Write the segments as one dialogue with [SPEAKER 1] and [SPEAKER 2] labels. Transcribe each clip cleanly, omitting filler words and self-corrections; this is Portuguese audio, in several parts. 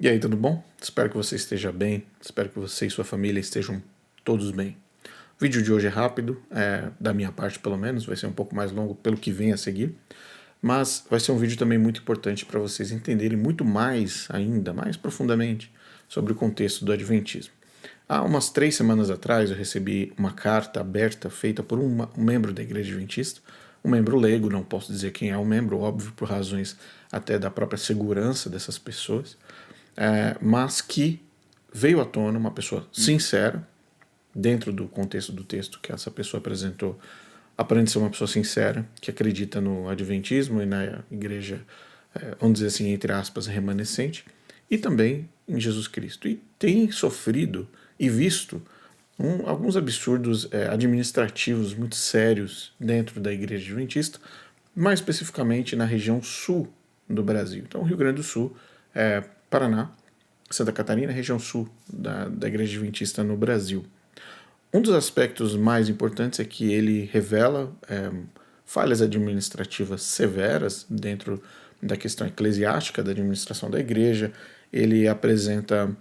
[SPEAKER 1] E aí, tudo bom? Espero que você esteja bem, espero que você e sua família estejam todos bem. O vídeo de hoje é rápido, da minha parte pelo menos, vai ser um pouco mais longo pelo que vem a seguir, mas vai ser um vídeo também muito importante para vocês entenderem muito mais, ainda mais profundamente, sobre o contexto do Adventismo. Há umas 3 semanas atrás eu recebi uma carta aberta feita por um membro da Igreja Adventista, um membro leigo, não posso dizer quem é o membro, óbvio, por razões até da própria segurança dessas pessoas, mas que veio à tona uma pessoa sincera, dentro do contexto do texto que essa pessoa apresentou, aparente ser uma pessoa sincera, que acredita no Adventismo e na igreja, vamos dizer assim, entre aspas, remanescente, e também em Jesus Cristo. E tem sofrido e visto alguns absurdos administrativos muito sérios dentro da igreja adventista, mais especificamente na região sul do Brasil. Então, Rio Grande do Sul, Paraná, Santa Catarina, região sul da igreja adventista no Brasil. Um dos aspectos mais importantes é que ele revela falhas administrativas severas dentro da questão eclesiástica da administração da igreja. Ele apresenta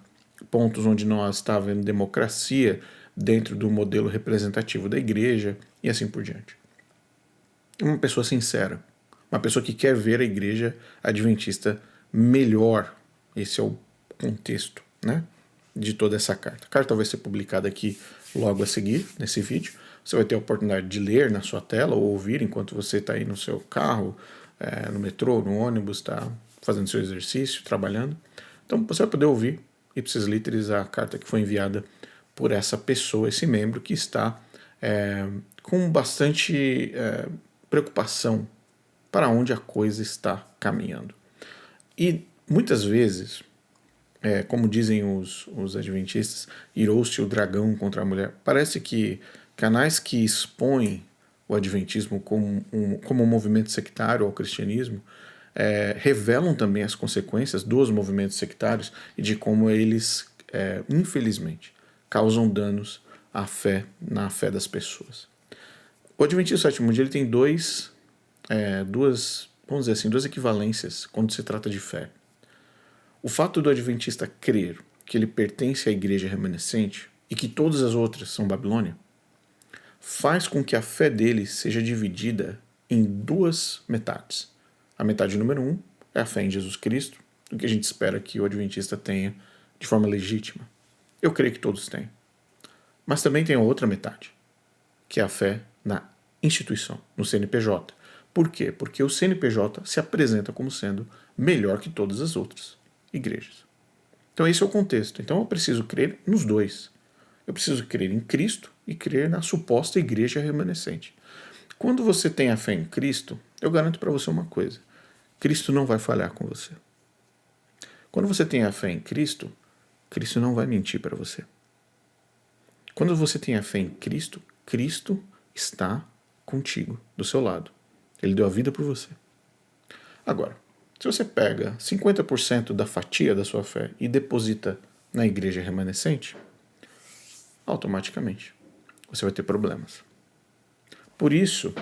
[SPEAKER 1] pontos onde não está havendo democracia dentro do modelo representativo da igreja e assim por diante. Uma pessoa sincera, uma pessoa que quer ver a igreja adventista melhor. Esse é o contexto, né, de toda essa carta. A carta vai ser publicada aqui logo a seguir, nesse vídeo. Você vai ter a oportunidade de ler na sua tela ou ouvir enquanto você está aí no seu carro, no metrô, no ônibus, está fazendo seu exercício, trabalhando. Então você vai poder ouvir ipsis literis a carta que foi enviada por essa pessoa, esse membro que está com bastante preocupação para onde a coisa está caminhando. E muitas vezes, como dizem os adventistas, irou-se o dragão contra a mulher. Parece que canais que expõem o adventismo como um movimento sectário ao cristianismo revelam também as consequências dos movimentos sectários e de como eles, infelizmente, causam danos na fé das pessoas. O Adventismo do Sétimo Dia ele tem duas equivalências quando se trata de fé. O fato do adventista crer que ele pertence à igreja remanescente e que todas as outras são Babilônia faz com que a fé dele seja dividida em duas metades. A metade número 1 é a fé em Jesus Cristo, o que a gente espera que o adventista tenha de forma legítima. Eu creio que todos têm. Mas também tem a outra metade, que é a fé na instituição, no CNPJ. Por quê? Porque o CNPJ se apresenta como sendo melhor que todas as outras igrejas. Então esse é o contexto. Então eu preciso crer nos dois. Eu preciso crer em Cristo e crer na suposta igreja remanescente. Quando você tem a fé em Cristo, eu garanto para você uma coisa: Cristo não vai falhar com você. Quando você tem a fé em Cristo, Cristo não vai mentir para você. Quando você tem a fé em Cristo, Cristo está contigo, do seu lado. Ele deu a vida por você. Agora, se você pega 50% da fatia da sua fé e deposita na igreja remanescente, automaticamente você vai ter problemas. Por isso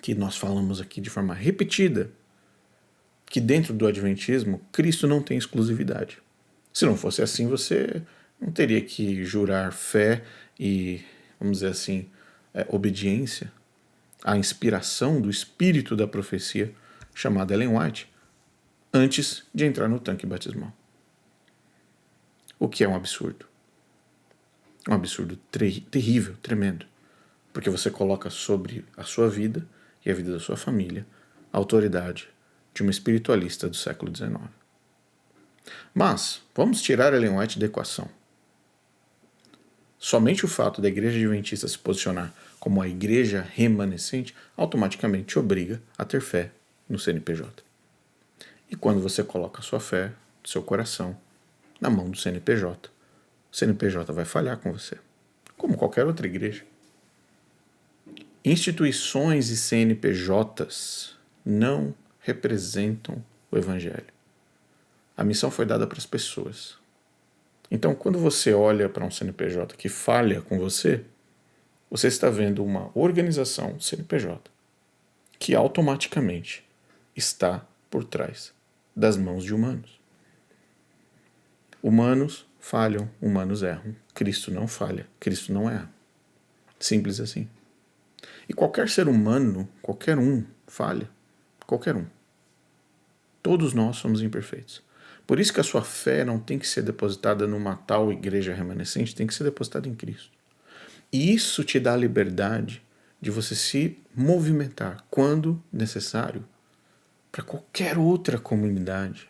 [SPEAKER 1] que nós falamos aqui de forma repetida que dentro do adventismo Cristo não tem exclusividade. Se não fosse assim, você não teria que jurar fé e, vamos dizer assim, obediência à inspiração do espírito da profecia chamada Ellen White antes de entrar no tanque batismal. O que é um absurdo. Um absurdo terrível, tremendo. Porque você coloca sobre a sua vida e a vida da sua família a autoridade de uma espiritualista do século XIX. Mas, vamos tirar Ellen White da equação. Somente o fato da igreja adventista se posicionar como a igreja remanescente automaticamente te obriga a ter fé no CNPJ. E quando você coloca a sua fé, seu coração, na mão do CNPJ, o CNPJ vai falhar com você, como qualquer outra igreja. Instituições e CNPJs não representam o Evangelho. A missão foi dada para as pessoas. Então, quando você olha para um CNPJ que falha com você, você está vendo uma organização CNPJ que automaticamente está por trás das mãos de humanos. Humanos falham, humanos erram. Cristo não falha, Cristo não erra. Simples assim. E qualquer ser humano, qualquer um, falha. Qualquer um. Todos nós somos imperfeitos. Por isso que a sua fé não tem que ser depositada numa tal igreja remanescente, tem que ser depositada em Cristo. E isso te dá a liberdade de você se movimentar, quando necessário, para qualquer outra comunidade.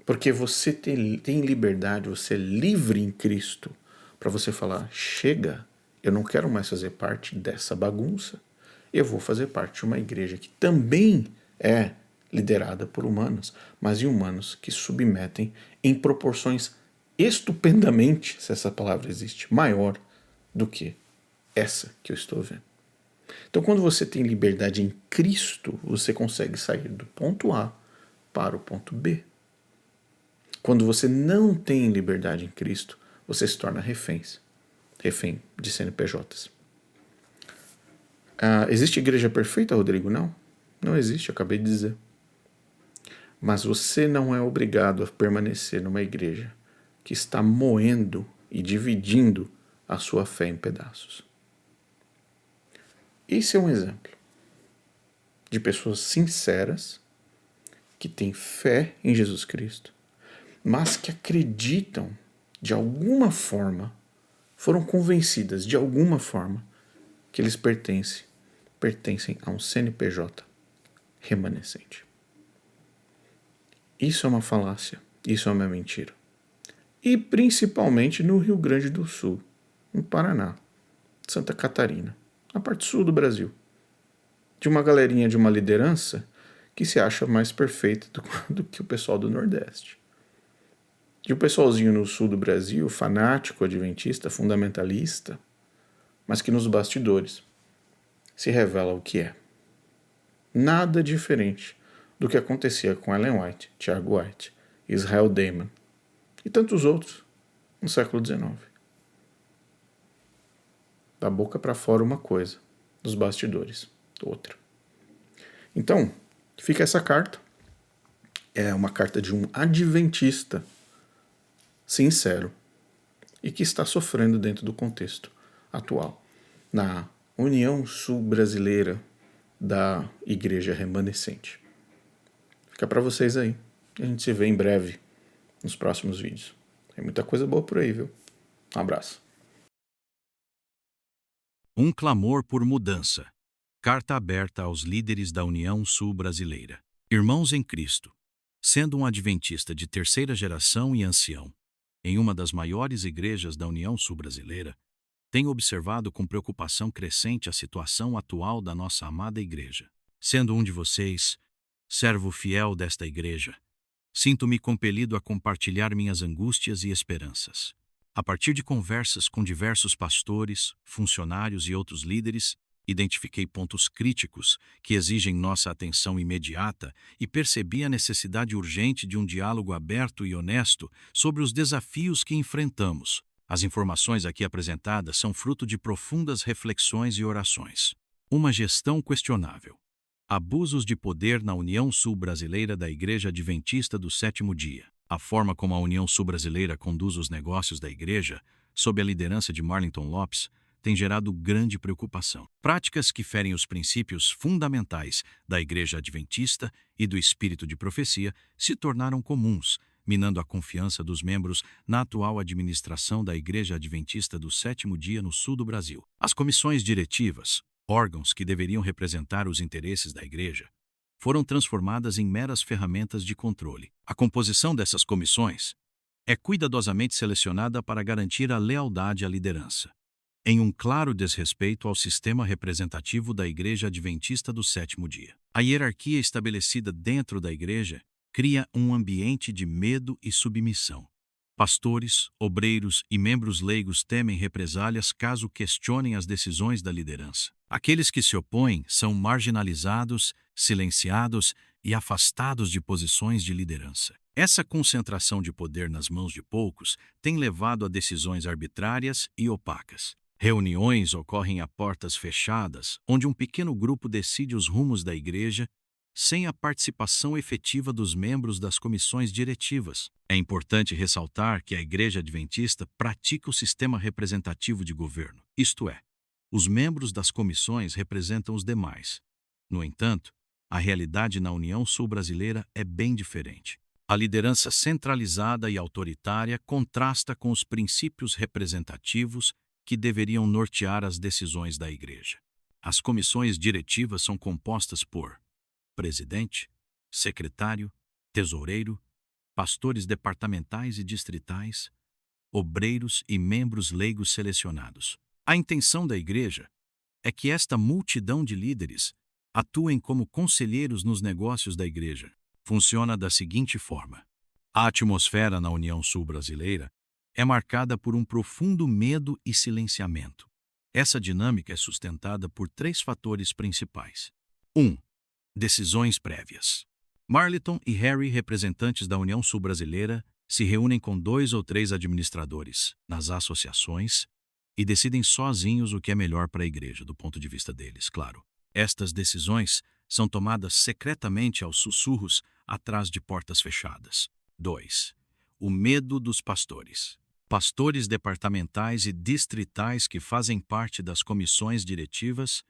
[SPEAKER 1] Porque você tem liberdade, você é livre em Cristo, para você falar, chega, eu não quero mais fazer parte dessa bagunça, eu vou fazer parte de uma igreja que também é liderada por humanos, mas em humanos que submetem em proporções estupendamente, se essa palavra existe, maior do que essa que eu estou vendo. Então, quando você tem liberdade em Cristo, você consegue sair do ponto A para o ponto B. Quando você não tem liberdade em Cristo, você se torna refém de CNPJs. Existe igreja perfeita, Rodrigo? Não. Não existe, eu acabei de dizer. Mas você não é obrigado a permanecer numa igreja que está moendo e dividindo a sua fé em pedaços. Esse é um exemplo de pessoas sinceras que têm fé em Jesus Cristo, mas que acreditam de alguma forma, foram convencidas de alguma forma que eles pertencem a um CNPJ remanescente. Isso é uma falácia, isso é uma mentira. E principalmente no Rio Grande do Sul, no Paraná, Santa Catarina, na parte sul do Brasil. De uma galerinha de uma liderança que se acha mais perfeita do que o pessoal do Nordeste. De um pessoalzinho no sul do Brasil, fanático, adventista, fundamentalista, mas que nos bastidores se revela o que é. Nada diferente do que acontecia com Ellen White, Tiago White, Israel Damon e tantos outros no século XIX. Da boca para fora uma coisa, dos bastidores outra. Então, fica essa carta. É uma carta de um adventista sincero e que está sofrendo dentro do contexto atual, na União Sul Brasileira da Igreja Remanescente. Fica para vocês aí. A gente se vê em breve nos próximos vídeos. Tem muita coisa boa por aí, viu? Um abraço.
[SPEAKER 2] Um clamor por mudança. Carta aberta aos líderes da União Sul Brasileira. Irmãos em Cristo, sendo um adventista de terceira geração e ancião, em uma das maiores igrejas da União Sul Brasileira, tenho observado com preocupação crescente a situação atual da nossa amada igreja. Sendo um de vocês, servo fiel desta igreja, sinto-me compelido a compartilhar minhas angústias e esperanças. A partir de conversas com diversos pastores, funcionários e outros líderes, identifiquei pontos críticos que exigem nossa atenção imediata e percebi a necessidade urgente de um diálogo aberto e honesto sobre os desafios que enfrentamos. As informações aqui apresentadas são fruto de profundas reflexões e orações. Uma gestão questionável. Abusos de poder na União Sul Brasileira da Igreja Adventista do Sétimo Dia. A forma como a União Sul Brasileira conduz os negócios da igreja, sob a liderança de Marlington Lopes, tem gerado grande preocupação. Práticas que ferem os princípios fundamentais da Igreja Adventista e do espírito de profecia se tornaram comuns, minando a confiança dos membros na atual administração da Igreja Adventista do Sétimo Dia no sul do Brasil. As comissões diretivas, órgãos que deveriam representar os interesses da Igreja, foram transformadas em meras ferramentas de controle. A composição dessas comissões é cuidadosamente selecionada para garantir a lealdade à liderança, em um claro desrespeito ao sistema representativo da Igreja Adventista do Sétimo Dia. A hierarquia estabelecida dentro da Igreja cria um ambiente de medo e submissão. Pastores, obreiros e membros leigos temem represálias caso questionem as decisões da liderança. Aqueles que se opõem são marginalizados, silenciados e afastados de posições de liderança. Essa concentração de poder nas mãos de poucos tem levado a decisões arbitrárias e opacas. Reuniões ocorrem a portas fechadas, onde um pequeno grupo decide os rumos da igreja, sem a participação efetiva dos membros das comissões diretivas. É importante ressaltar que a Igreja Adventista pratica o sistema representativo de governo, isto é, os membros das comissões representam os demais. No entanto, a realidade na União Sul Brasileira é bem diferente. A liderança centralizada e autoritária contrasta com os princípios representativos que deveriam nortear as decisões da Igreja. As comissões diretivas são compostas por presidente, secretário, tesoureiro, pastores departamentais e distritais, obreiros e membros leigos selecionados. A intenção da Igreja é que esta multidão de líderes atuem como conselheiros nos negócios da Igreja. Funciona da seguinte forma: a atmosfera na União Sul Brasileira é marcada por um profundo medo e silenciamento. Essa dinâmica é sustentada por 3 fatores principais. 1. Decisões prévias. Marlington e Harry, representantes da União Sul Brasileira, se reúnem com 2 ou 3 administradores nas associações e decidem sozinhos o que é melhor para a Igreja, do ponto de vista deles, claro. Estas decisões são tomadas secretamente aos sussurros atrás de portas fechadas. 2. O medo dos pastores. Pastores departamentais e distritais que fazem parte das comissões diretivas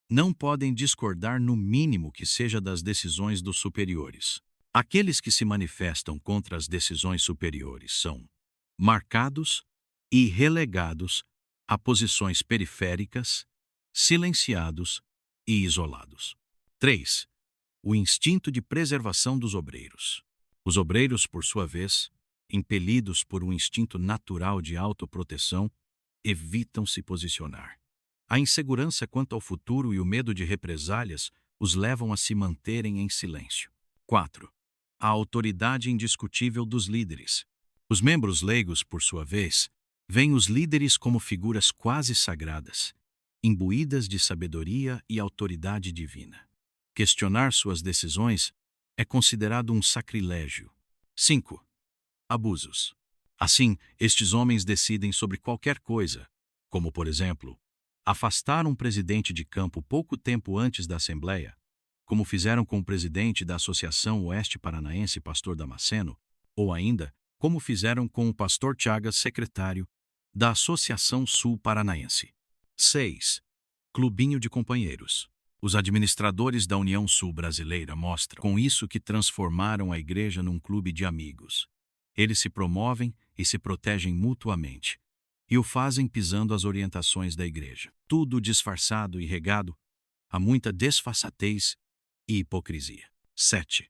[SPEAKER 2] não podem discordar no mínimo que seja das decisões dos superiores. Aqueles que se manifestam contra as decisões superiores são marcados e relegados a posições periféricas, silenciados e isolados. 3. O instinto de preservação dos obreiros. Os obreiros, por sua vez, impelidos por um instinto natural de autoproteção, evitam se posicionar. A insegurança quanto ao futuro e o medo de represálias os levam a se manterem em silêncio. 4. A autoridade indiscutível dos líderes. Os membros leigos, por sua vez, veem os líderes como figuras quase sagradas, imbuídas de sabedoria e autoridade divina. Questionar suas decisões é considerado um sacrilégio. 5. Abusos. Assim, estes homens decidem sobre qualquer coisa, como, por exemplo, afastar um presidente de campo pouco tempo antes da Assembleia, como fizeram com o presidente da Associação Oeste Paranaense, pastor Damasceno, ou ainda, como fizeram com o pastor Chagas, secretário da Associação Sul Paranaense. 6. Clubinho de companheiros. Os administradores da União Sul Brasileira mostram com isso que transformaram a Igreja num clube de amigos. Eles se promovem e se protegem mutuamente, e o fazem pisando as orientações da Igreja. Tudo disfarçado e regado a muita desfaçatez e hipocrisia. 7.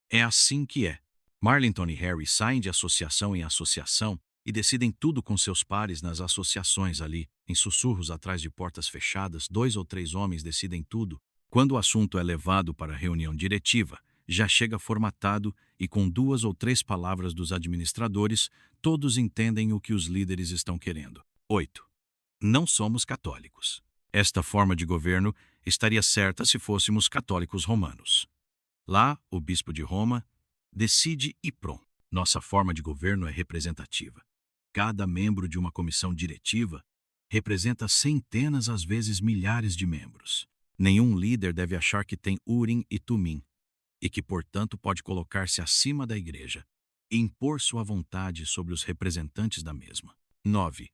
[SPEAKER 2] É assim que é. Marlington e Harry saem de associação em associação e decidem tudo com seus pares nas associações ali, em sussurros atrás de portas fechadas. 2 ou 3 homens decidem tudo. Quando o assunto é levado para a reunião diretiva, já chega formatado e com 2 ou 3 palavras dos administradores, todos entendem o que os líderes estão querendo. 8. Não somos católicos. Esta forma de governo estaria certa se fôssemos católicos romanos. Lá, o bispo de Roma decide e pronto. Nossa forma de governo é representativa. Cada membro de uma comissão diretiva representa centenas, às vezes milhares de membros. Nenhum líder deve achar que tem Urim e Tumim, e que, portanto, pode colocar-se acima da Igreja e impor sua vontade sobre os representantes da mesma. 9.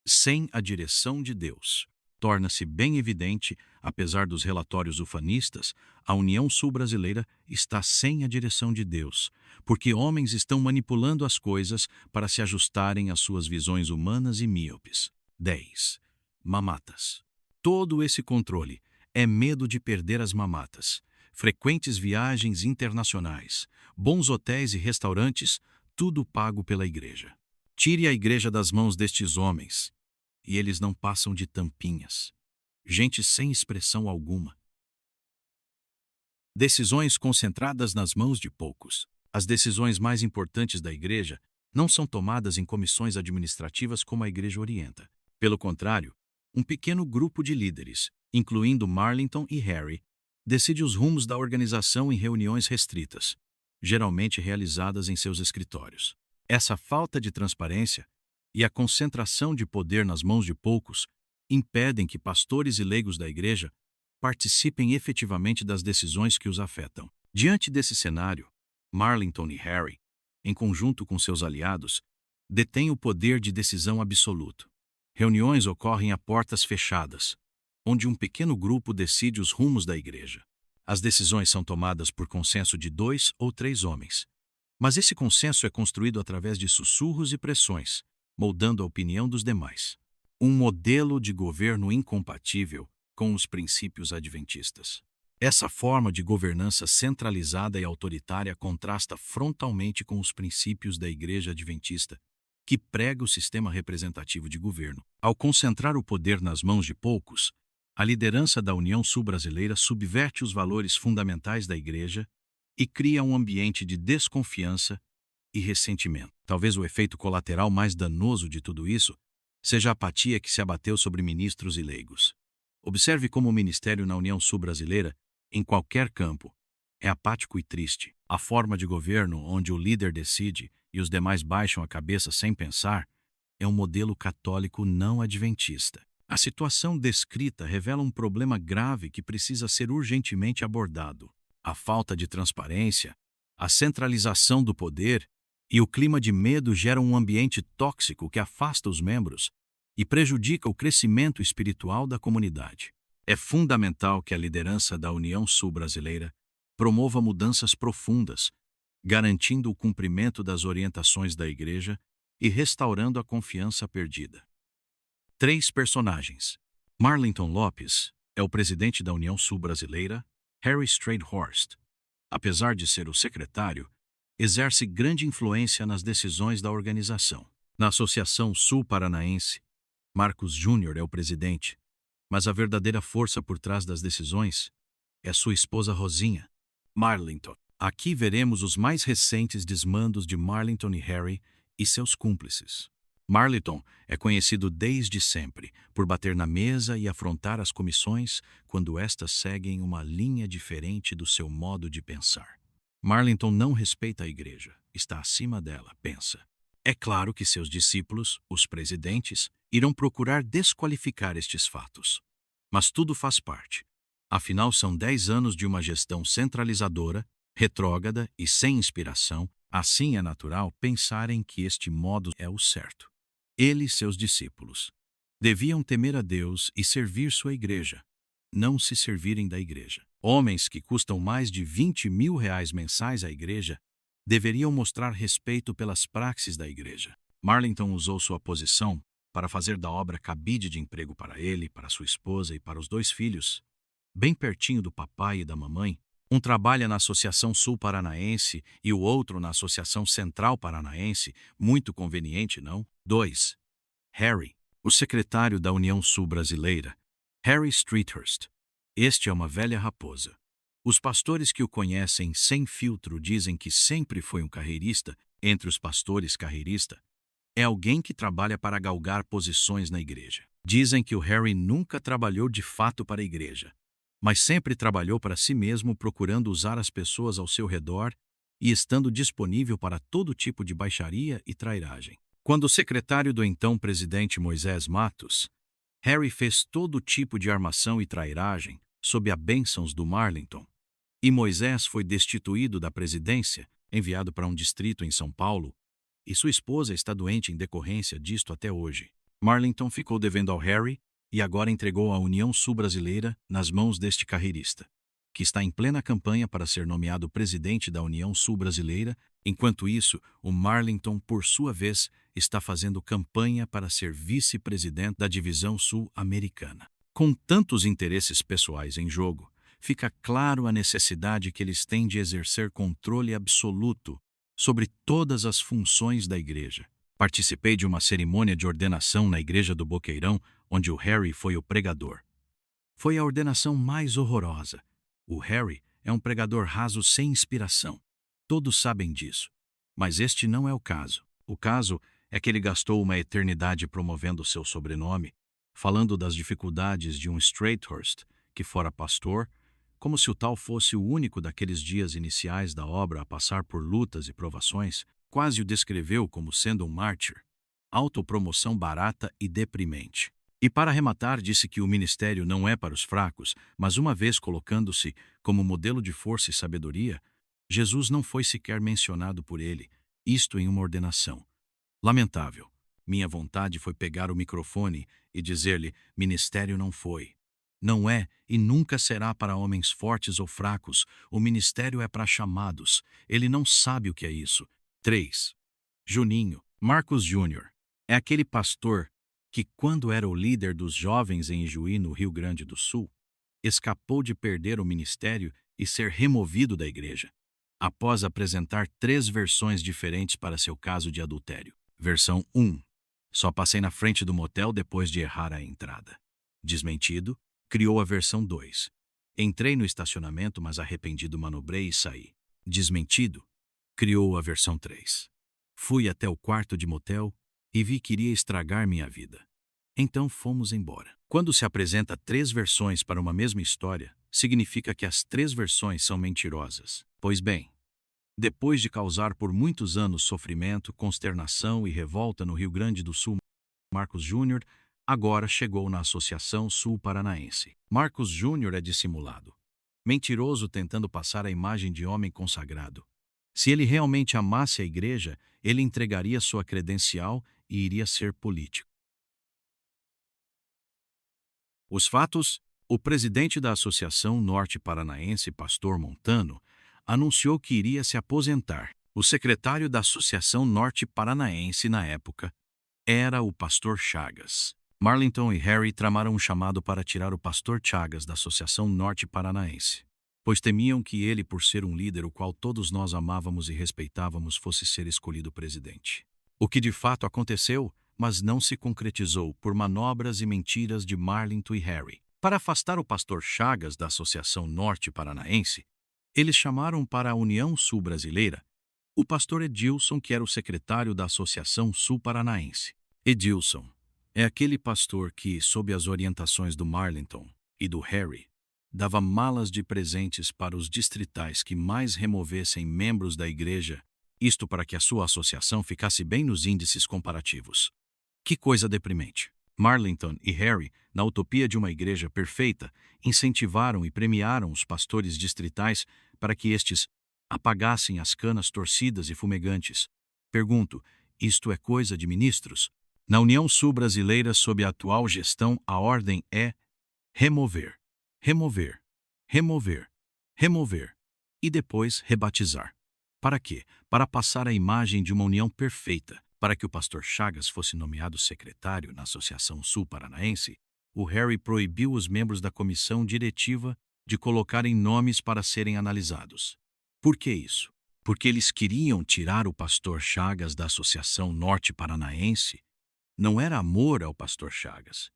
[SPEAKER 2] Sem a direção de Deus. Torna-se bem evidente, apesar dos relatórios ufanistas, a União Sul Brasileira está sem a direção de Deus, porque homens estão manipulando as coisas para se ajustarem às suas visões humanas e míopes. 10. Mamatas. Todo esse controle é medo de perder as mamatas. Frequentes viagens internacionais, bons hotéis e restaurantes, tudo pago pela Igreja. Tire a Igreja das mãos destes homens, e eles não passam de tampinhas. Gente sem expressão alguma. Decisões concentradas nas mãos de poucos. As decisões mais importantes da Igreja não são tomadas em comissões administrativas como a Igreja orienta. Pelo contrário, um pequeno grupo de líderes, incluindo Marlington e Harry, decide os rumos da organização em reuniões restritas, geralmente realizadas em seus escritórios. Essa falta de transparência e a concentração de poder nas mãos de poucos impedem que pastores e leigos da Igreja participem efetivamente das decisões que os afetam. Diante desse cenário, Marlington e Harry, em conjunto com seus aliados, detêm o poder de decisão absoluto. Reuniões ocorrem a portas fechadas, onde um pequeno grupo decide os rumos da igreja. As decisões são tomadas por consenso de 2 ou 3 homens. Mas esse consenso é construído através de sussurros e pressões, moldando a opinião dos demais. Um modelo de governo incompatível com os princípios adventistas. Essa forma de governança centralizada e autoritária contrasta frontalmente com os princípios da Igreja Adventista, que prega o sistema representativo de governo. Ao concentrar o poder nas mãos de poucos, a liderança da União Sul-Brasileira subverte os valores fundamentais da Igreja e cria um ambiente de desconfiança e ressentimento. Talvez o efeito colateral mais danoso de tudo isso seja a apatia que se abateu sobre ministros e leigos. Observe como o ministério na União Sul-Brasileira, em qualquer campo, é apático e triste. A forma de governo onde o líder decide e os demais baixam a cabeça sem pensar é um modelo católico não adventista. A situação descrita revela um problema grave que precisa ser urgentemente abordado. A falta de transparência, a centralização do poder e o clima de medo geram um ambiente tóxico que afasta os membros e prejudica o crescimento espiritual da comunidade. É fundamental que a liderança da União Sul-Brasileira promova mudanças profundas, garantindo o cumprimento das orientações da Igreja e restaurando a confiança perdida. 3 personagens. Marlington Lopes é o presidente da União Sul-Brasileira. Harry Stradhorst, apesar de ser o secretário, exerce grande influência nas decisões da organização. Na Associação Sul-Paranaense, Marcos Júnior é o presidente, mas a verdadeira força por trás das decisões é sua esposa Rosinha, Marlington. Aqui veremos os mais recentes desmandos de Marlington e Harry e seus cúmplices. Marlington é conhecido desde sempre por bater na mesa e afrontar as comissões quando estas seguem uma linha diferente do seu modo de pensar. Marlington não respeita a igreja, está acima dela, pensa. É claro que seus discípulos, os presidentes, irão procurar desqualificar estes fatos. Mas tudo faz parte. Afinal, são 10 anos de uma gestão centralizadora, retrógrada e sem inspiração. Assim é natural pensarem que este modo é o certo. Ele e seus discípulos deviam temer a Deus e servir sua igreja, não se servirem da igreja. Homens que custam mais de R$20.000 mensais à igreja deveriam mostrar respeito pelas praxes da igreja. Marlington usou sua posição para fazer da obra cabide de emprego para ele, para sua esposa e para os 2 filhos, bem pertinho do papai e da mamãe. Um trabalha na Associação Sul-Paranaense e o outro na Associação Central Paranaense, muito conveniente, não? 2. Harry, o secretário da União Sul-Brasileira, Harry Stradhorst. Este é uma velha raposa. Os pastores que o conhecem sem filtro dizem que sempre foi um carreirista. Entre os pastores carreirista, é alguém que trabalha para galgar posições na igreja. Dizem que o Harry nunca trabalhou de fato para a igreja, mas sempre trabalhou para si mesmo, procurando usar as pessoas ao seu redor e estando disponível para todo tipo de baixaria e trairagem. Quando secretário do então presidente Moisés Matos, Harry fez todo tipo de armação e trairagem sob a bênçãos do Marlington, e Moisés foi destituído da presidência, enviado para um distrito em São Paulo, e sua esposa está doente em decorrência disto até hoje. Marlington ficou devendo ao Harry e agora entregou a União Sul-Brasileira nas mãos deste carreirista, que está em plena campanha para ser nomeado presidente da União Sul-Brasileira. Enquanto isso, o Marlington, por sua vez, está fazendo campanha para ser vice-presidente da Divisão Sul-Americana. Com tantos interesses pessoais em jogo, fica claro a necessidade que eles têm de exercer controle absoluto sobre todas as funções da igreja. Participei de uma cerimônia de ordenação na igreja do Boqueirão, onde o Harry foi o pregador. Foi a ordenação mais horrorosa. O Harry é um pregador raso sem inspiração. Todos sabem disso. Mas este não é o caso. O caso é que ele gastou uma eternidade promovendo seu sobrenome, falando das dificuldades de um Stradhorst, que fora pastor, como se o tal fosse o único daqueles dias iniciais da obra a passar por lutas e provações. Quase o descreveu como sendo um mártir. Autopromoção barata e deprimente. E para arrematar, disse que o ministério não é para os fracos, mas uma vez colocando-se como modelo de força e sabedoria, Jesus não foi sequer mencionado por ele, isto em uma ordenação. Lamentável. Minha vontade foi pegar o microfone e dizer-lhe: ministério não foi. Não é e nunca será para homens fortes ou fracos. O ministério é para chamados. Ele não sabe o que é isso. 3. Juninho, Marcos Júnior, é aquele pastor que, quando era o líder dos jovens em Ijuí, no Rio Grande do Sul, escapou de perder o ministério e ser removido da igreja, após apresentar 3 versões diferentes para seu caso de adultério. Versão 1. Só passei na frente do motel depois de errar a entrada. Desmentido, criou a versão 2. Entrei no estacionamento, mas arrependido manobrei e saí. Desmentido, criou a versão 3. Fui até o quarto de motel e vi que iria estragar minha vida. Então fomos embora. Quando se apresenta 3 versões para uma mesma história, significa que as 3 versões são mentirosas. Pois bem, depois de causar por muitos anos sofrimento, consternação e revolta no Rio Grande do Sul, Marcos Júnior agora chegou na Associação Sul Paranaense. Marcos Júnior é dissimulado, mentiroso, tentando passar a imagem de homem consagrado. Se ele realmente amasse a igreja, ele entregaria sua credencial e iria ser político. Os fatos: o presidente da Associação Norte Paranaense, Pastor Montano, anunciou que iria se aposentar. O secretário da Associação Norte Paranaense na época era o pastor Chagas. Marlington e Harry tramaram um chamado para tirar o pastor Chagas da Associação Norte Paranaense, pois temiam que ele, por ser um líder o qual todos nós amávamos e respeitávamos, fosse ser escolhido presidente. O que de fato aconteceu, mas não se concretizou por manobras e mentiras de Marlington e Harry. Para afastar o pastor Chagas da Associação Norte Paranaense, eles chamaram para a União Sul Brasileira o pastor Edilson, que era o secretário da Associação Sul Paranaense. Edilson é aquele pastor que, sob as orientações do Marlington e do Harry, dava malas de presentes para os distritais que mais removessem membros da igreja, isto para que a sua associação ficasse bem nos índices comparativos. Que coisa deprimente! Marlington e Harry, na utopia de uma igreja perfeita, incentivaram e premiaram os pastores distritais para que estes apagassem as canas torcidas e fumegantes. Pergunto, isto é coisa de ministros? Na União Sul Brasileira, sob a atual gestão, a ordem é remover, remover, remover, remover e depois rebatizar. Para quê? Para passar a imagem de uma união perfeita. Para que o pastor Chagas fosse nomeado secretário na Associação Sul Paranaense, o Harry proibiu os membros da comissão diretiva de colocarem nomes para serem analisados. Por que isso? Porque eles queriam tirar o pastor Chagas da Associação Norte Paranaense. Não era amor ao pastor Chagas,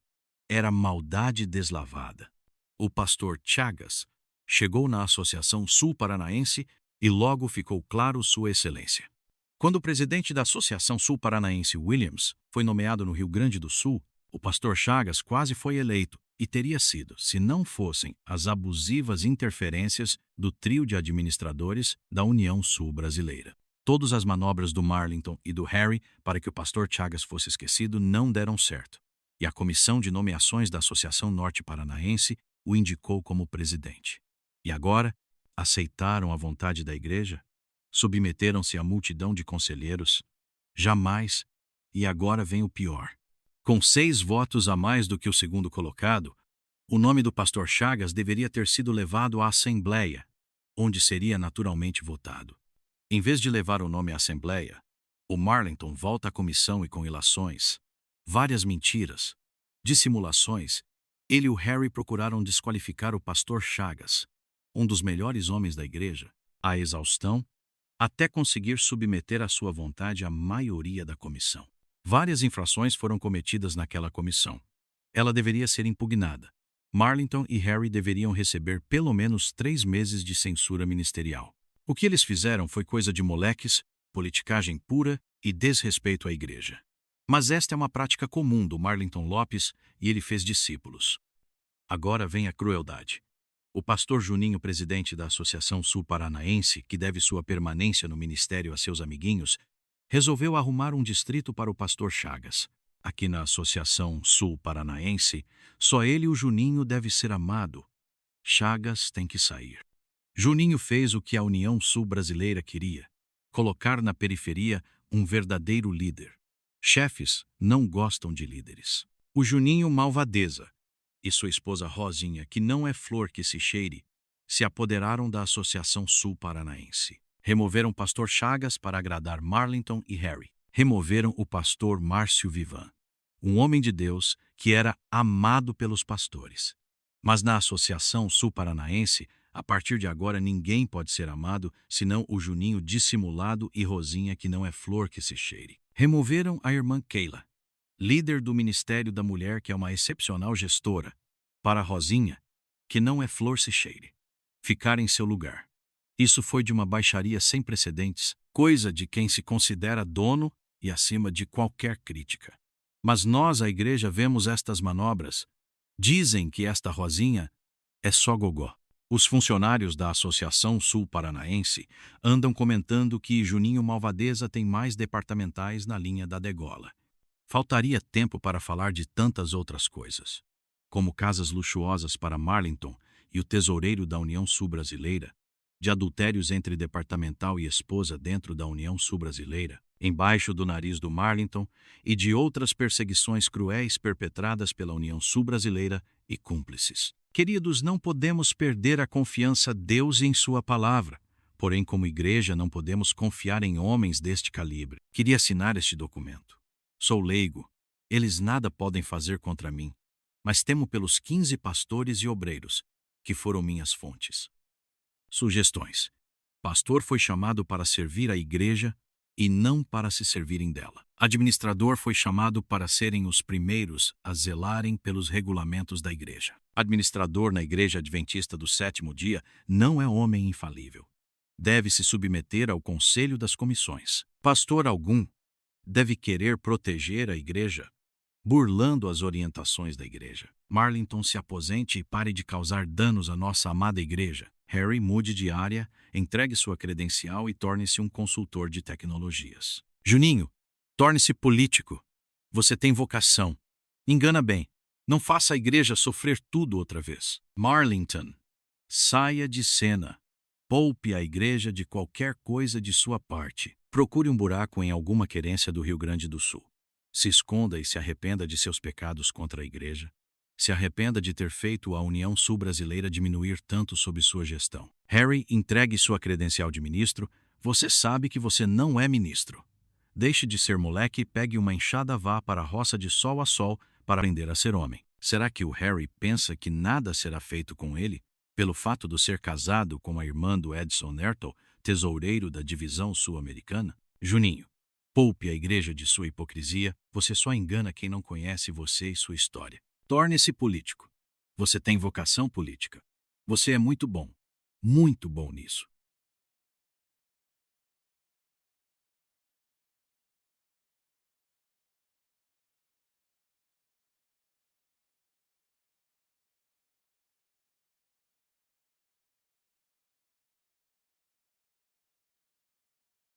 [SPEAKER 2] era maldade deslavada. O pastor Chagas chegou na Associação Sul Paranaense e logo ficou claro sua excelência. Quando o presidente da Associação Sul Paranaense, Williams, foi nomeado no Rio Grande do Sul, o pastor Chagas quase foi eleito e teria sido, se não fossem as abusivas interferências do trio de administradores da União Sul Brasileira. Todas as manobras do Marlington e do Harry para que o pastor Chagas fosse esquecido não deram certo, e a comissão de nomeações da Associação Norte Paranaense o indicou como presidente. E agora, aceitaram a vontade da igreja? Submeteram-se à multidão de conselheiros? Jamais. E agora vem o pior. Com 6 votos a mais do que o segundo colocado, o nome do pastor Chagas deveria ter sido levado à Assembleia, onde seria naturalmente votado. Em vez de levar o nome à Assembleia, o Marlington volta à comissão e, com ilações, várias mentiras, dissimulações, ele e o Harry procuraram desqualificar o pastor Chagas, um dos melhores homens da igreja, à exaustão, até conseguir submeter à sua vontade a maioria da comissão. Várias infrações foram cometidas naquela comissão. Ela deveria ser impugnada. Marlington e Harry deveriam receber pelo menos 3 meses de censura ministerial. O que eles fizeram foi coisa de moleques, politicagem pura e desrespeito à igreja. Mas esta é uma prática comum do Marlington Lopes e ele fez discípulos. Agora vem a crueldade. O pastor Juninho, presidente da Associação Sul Paranaense, que deve sua permanência no ministério a seus amiguinhos, resolveu arrumar um distrito para o pastor Chagas. Aqui na Associação Sul Paranaense, só ele, o Juninho, deve ser amado. Chagas tem que sair. Juninho fez o que a União Sul Brasileira queria: colocar na periferia um verdadeiro líder. Chefes não gostam de líderes. O Juninho Malvadeza e sua esposa Rosinha, que não é flor que se cheire, se apoderaram da Associação Sul Paranaense. Removeram pastor Chagas para agradar Marlington e Harry. Removeram o pastor Márcio Vivan, um homem de Deus que era amado pelos pastores. Mas na Associação Sul Paranaense, a partir de agora ninguém pode ser amado senão o Juninho dissimulado e Rosinha, que não é flor que se cheire. Removeram a irmã Keila, líder do Ministério da Mulher, que é uma excepcional gestora, para Rosinha, que não é flor se cheire, ficar em seu lugar. Isso foi de uma baixaria sem precedentes, coisa de quem se considera dono e acima de qualquer crítica. Mas nós, a igreja, vemos estas manobras. Dizem que esta Rosinha é só gogó. Os funcionários da Associação Sul Paranaense andam comentando que Juninho Malvadeza tem mais departamentais na linha da degola. Faltaria tempo para falar de tantas outras coisas, como casas luxuosas para Marlington e o tesoureiro da União Sul Brasileira, de adultérios entre departamental e esposa dentro da União Sul Brasileira, embaixo do nariz do Marlington, e de outras perseguições cruéis perpetradas pela União Sul Brasileira e cúmplices. Queridos, não podemos perder a confiança em Deus e em sua palavra. Porém, como igreja, não podemos confiar em homens deste calibre. Queria assinar este documento. Sou leigo. Eles nada podem fazer contra mim. Mas temo pelos 15 pastores e obreiros, que foram minhas fontes. Sugestões. Pastor foi chamado para servir a igreja e não para se servirem dela. Administrador foi chamado para serem os primeiros a zelarem pelos regulamentos da igreja. Administrador na Igreja Adventista do Sétimo Dia não é homem infalível. Deve se submeter ao conselho das comissões. Pastor algum deve querer proteger a igreja, burlando as orientações da igreja. Marlington se aposente e pare de causar danos à nossa amada igreja. Harry mude de área, entregue sua credencial e torne-se um consultor de tecnologias. Juninho, torne-se político. Você tem vocação. Engana bem. Não faça a igreja sofrer tudo outra vez. Marlington, saia de cena. Poupe a igreja de qualquer coisa de sua parte. Procure um buraco em alguma querência do Rio Grande do Sul. Se esconda e se arrependa de seus pecados contra a igreja. Se arrependa de ter feito a União Sul Brasileira diminuir tanto sob sua gestão. Harry, entregue sua credencial de ministro. Você sabe que você não é ministro. Deixe de ser moleque e pegue uma enxada, vá para a roça de sol a sol para aprender a ser homem. Será que o Harry pensa que nada será feito com ele, pelo fato de ser casado com a irmã do Edson Nertle, tesoureiro da divisão sul-americana? Juninho, poupe a igreja de sua hipocrisia. Você só engana quem não conhece você e sua história. Torne-se político. Você tem vocação política. Você é muito bom nisso.